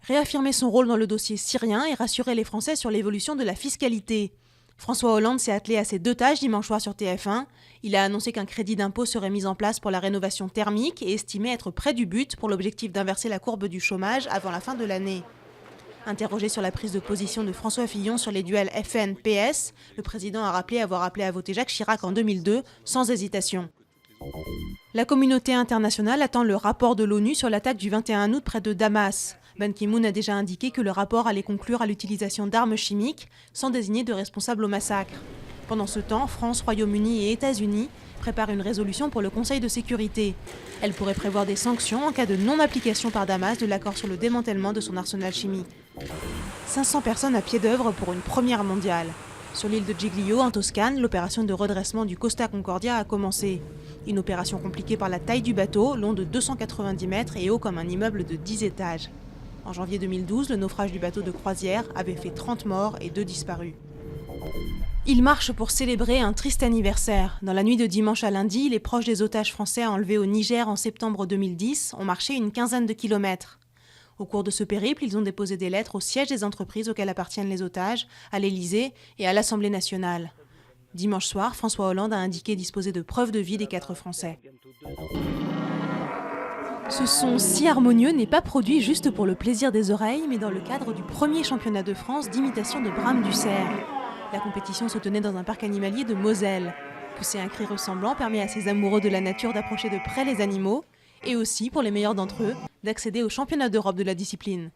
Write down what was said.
réaffirmer son rôle dans le dossier syrien et rassurer les Français sur l'évolution de la fiscalité. François Hollande s'est attelé à ces deux tâches dimanche soir sur TF1. Il a annoncé qu'un crédit d'impôt serait mis en place pour la rénovation thermique et estimé être près du but pour l'objectif d'inverser la courbe du chômage avant la fin de l'année. Interrogé sur la prise de position de François Fillon sur les duels FN-PS, le président a rappelé avoir appelé à voter Jacques Chirac en 2002 sans hésitation. La communauté internationale attend le rapport de l'ONU sur l'attaque du 21 août près de Damas. Ban Ki-moon a déjà indiqué que le rapport allait conclure à l'utilisation d'armes chimiques sans désigner de responsable au massacre. Pendant ce temps, France, Royaume-Uni et États-Unis préparent une résolution pour le Conseil de sécurité. Elle pourrait prévoir des sanctions en cas de non-application par Damas de l'accord sur le démantèlement de son arsenal chimique. 500 personnes à pied d'œuvre pour une première mondiale. Sur l'île de Giglio, en Toscane, l'opération de redressement du Costa Concordia a commencé. Une opération compliquée par la taille du bateau, long de 290 mètres et haut comme un immeuble de 10 étages. En janvier 2012, le naufrage du bateau de croisière avait fait 30 morts et 2 disparus. Il marche pour célébrer un triste anniversaire. Dans la nuit de dimanche à lundi, les proches des otages français enlevés au Niger en septembre 2010 ont marché une quinzaine de kilomètres. Au cours de ce périple, ils ont déposé des lettres au siège des entreprises auxquelles appartiennent les otages, à l'Élysée et à l'Assemblée nationale. Dimanche soir, François Hollande a indiqué disposer de preuves de vie des 4 Français. Ce son si harmonieux n'est pas produit juste pour le plaisir des oreilles, mais dans le cadre du premier championnat de France d'imitation de Brame du cerf. La compétition se tenait dans un parc animalier de Moselle. Pousser un cri ressemblant permet à ces amoureux de la nature d'approcher de près les animaux, et aussi, pour les meilleurs d'entre eux, d'accéder au championnat d'Europe de la discipline.